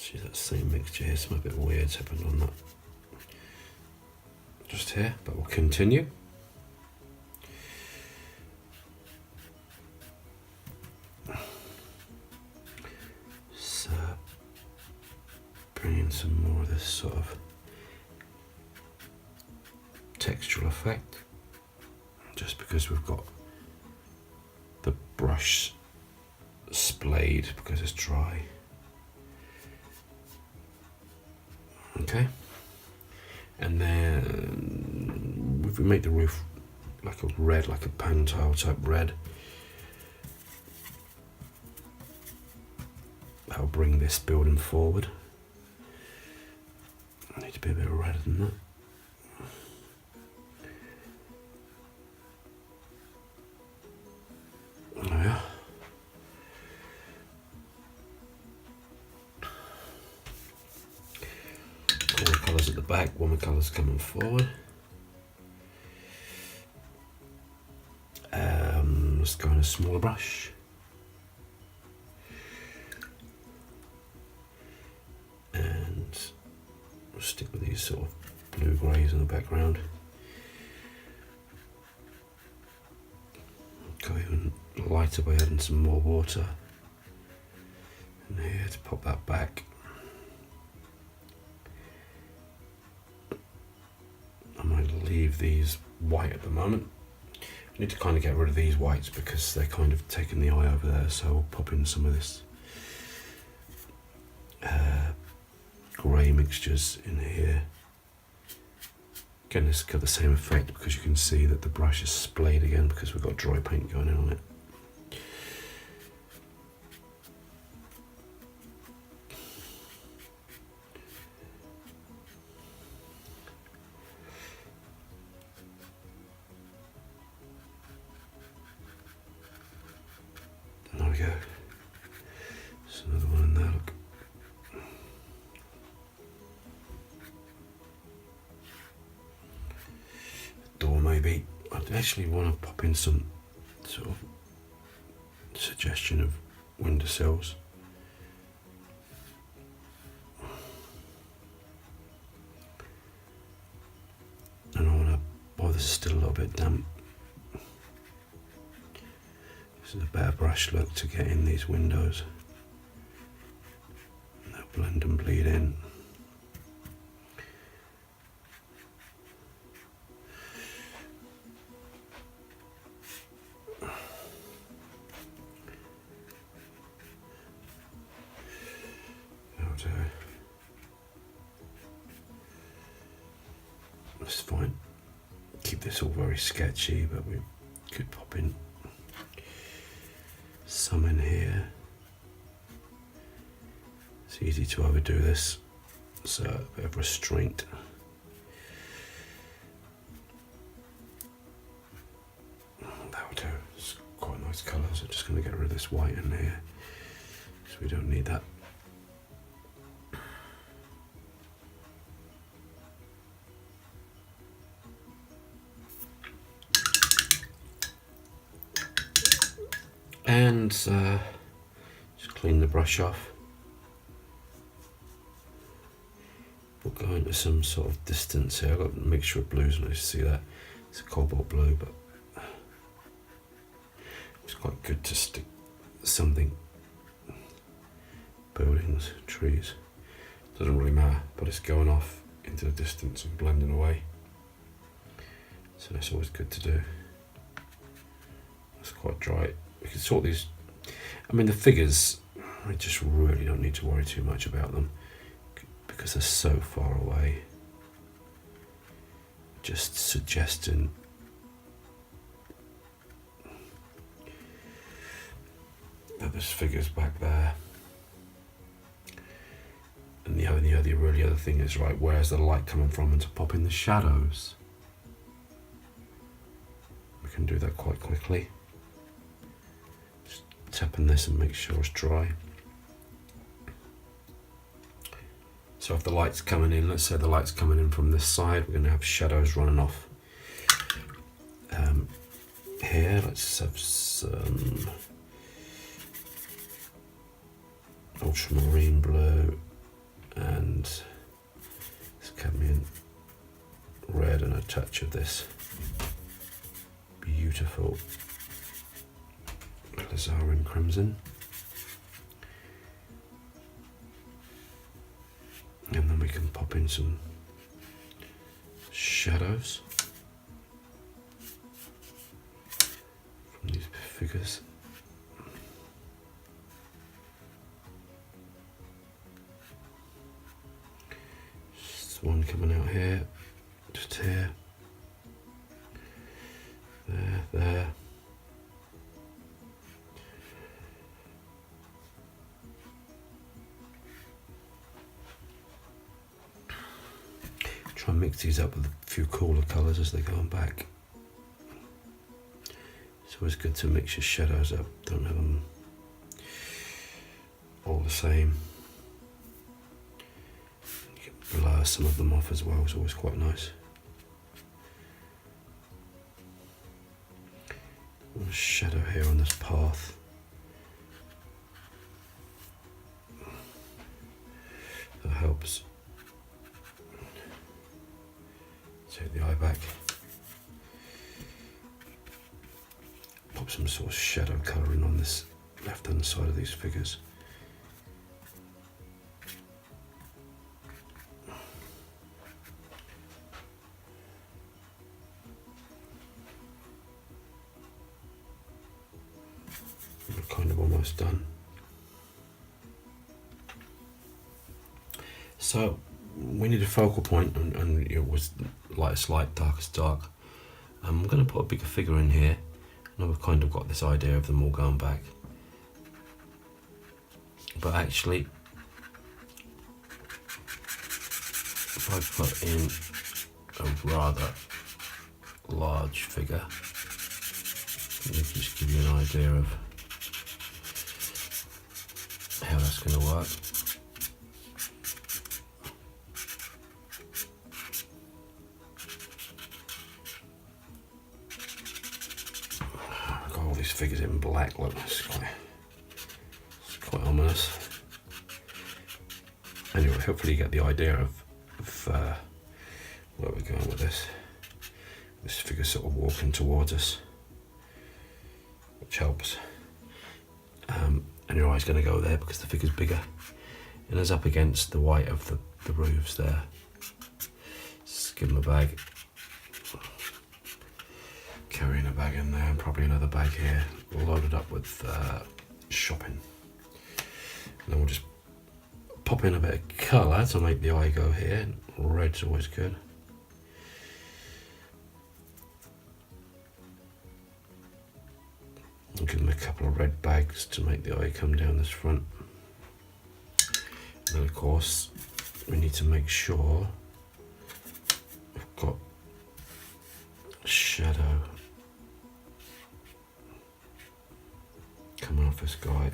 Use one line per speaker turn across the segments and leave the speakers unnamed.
See that same mixture here, something a bit weird's happened on that. Just here, but we'll continue. So, bring in some more of this sort of textural effect, just because we've got the brush splayed because it's dry. Okay, and then if we make the roof like a red, like a pan tile type red, that'll bring this building forward. I need to be a bit redder than that. Oh yeah. Watercolours at the back, watercolours coming forward. Let's go in a smaller brush. And we'll stick with these sort of blue greys in the background. Go even lighter by adding some more water in here to pop that back. I might leave these white at the moment. I need to kind of get rid of these whites because they're kind of taking the eye over there, so we'll pop in some of this grey mixtures in here. Again, this got the same effect because you can see that the brush is splayed again because we've got dry paint going in on it. There we go. There's another one in there, look. Door maybe. I actually want to pop in some sort of suggestion of windowsills. And I want to, oh, this is still a little bit damp. This is a better brush look to get in these windows. And they'll blend and bleed in. That's fine. Keep this all very sketchy, but we could pop in some in here. It's easy to overdo this, so a bit of restraint. That'll do. It's quite a nice colour, so I'm just going to get rid of this white in here, because we don't need that. And just clean the brush off. We'll go into some sort of distance here. I've got a mixture of blues, and I see that it's a cobalt blue, but it's quite good to stick something. Buildings, trees, doesn't really matter, but it's going off into the distance and blending away. So that's always good to do. It's quite dry. We can sort these, I mean the figures, I just really don't need to worry too much about them because they're so far away. Just suggesting that there's figures back there. And the other thing is, right, where's the light coming from, and to pop in the shadows. We can do that quite quickly. Tapping this and make sure it's dry. So if the light's coming in, let's say the light's coming in from this side, we're going to have shadows running off. Here, let's have some ultramarine blue and this cadmium red and a touch of this beautiful alizarin crimson. And then we can pop in some shadows from these figures. Just one coming out here, just here, there. Try and mix these up with a few cooler colours as they're going back. It's always good to mix your shadows up, don't have them all the same. You can blur some of them off as well, it's always quite nice. A shadow here on this path. That helps. Take the eye back. Pop some sort of shadow colouring on this left hand side of these figures. We're kind of almost done. So we need a focal point, and it was lightest light, darkest dark. I'm going to put a bigger figure in here. Now we've kind of got this idea of them all going back. But actually, if I put in a rather large figure, let me just give you an idea of how that's going to work. Got all these figures in black, look, it's quite ominous. Anyway, hopefully you get the idea of where we're going with this. This figure's sort of walking towards us, which helps. And your eye's going to go there because the figure's bigger and is up against the white of the roofs there. Just give them a bag. Carrying a bag in there and probably another bag here, all loaded up with shopping. And then we'll just pop in a bit of colour to make the eye go here. Red's always good. I'll give them a couple of red bags to make the eye come down this front. And then of course we need to make sure we've got a shadow coming off this guy.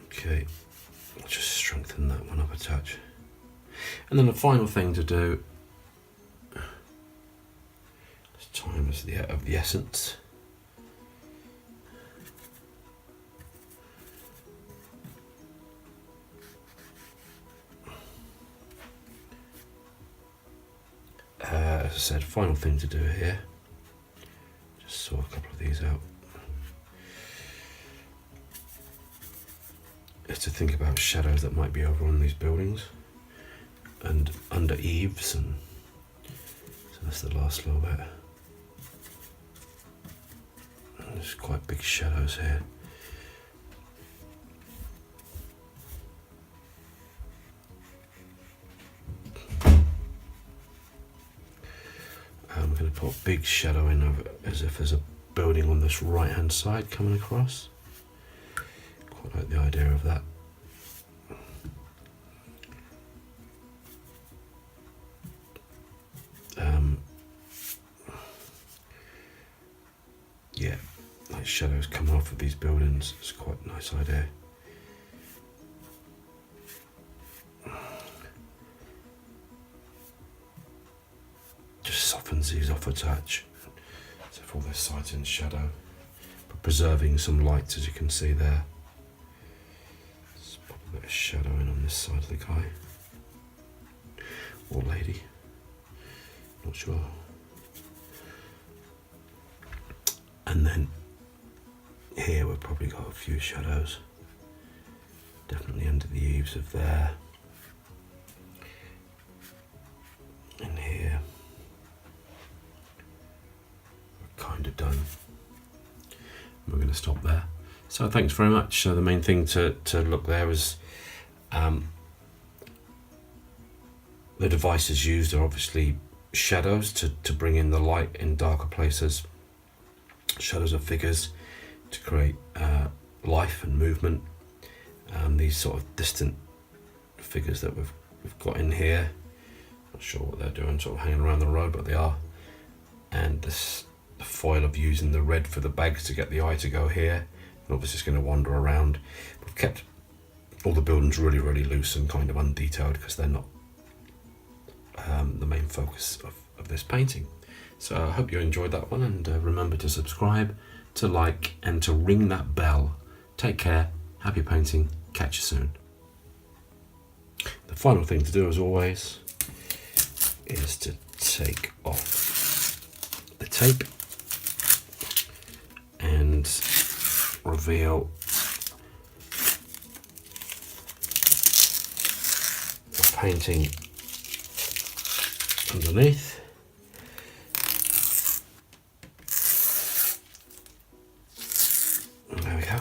Okay, just strengthen that one up a touch. And then the final thing to do, this time is of the essence. As I said, final thing to do here, just saw a couple of these out, is to think about shadows that might be over on these buildings and under eaves, and so that's the last little bit. And there's quite big shadows here. We're going to put a big shadow in over, as if there's a building on this right hand side coming across. Quite like the idea of that. Yeah, like shadows coming off of these buildings. It's quite a nice idea. softens these off a touch. So for all this side's in shadow, but preserving some light, as you can see there. Let's pop a bit of shadow in on this side of the guy. Or lady. Not sure. And then here we've probably got a few shadows. Definitely under the eaves of there. And here. We're kind of done. We're going to stop there. So thanks very much. So the main thing to look there is the devices used are obviously shadows to bring in the light in darker places. Shadows of figures to create life and movement. These sort of distant figures that we've got in here. Not sure what they're doing, sort of hanging around the road, but they are. And this the foil of using the red for the bags to get the eye to go here. And obviously it's going to wander around. We've kept all the buildings really, really loose and kind of undetailed because they're not the main focus of this painting. So I hope you enjoyed that one, and remember to subscribe, to like, and to ring that bell. Take care, happy painting, catch you soon. The final thing to do, as always, is to take off the tape and reveal the painting underneath. There we go.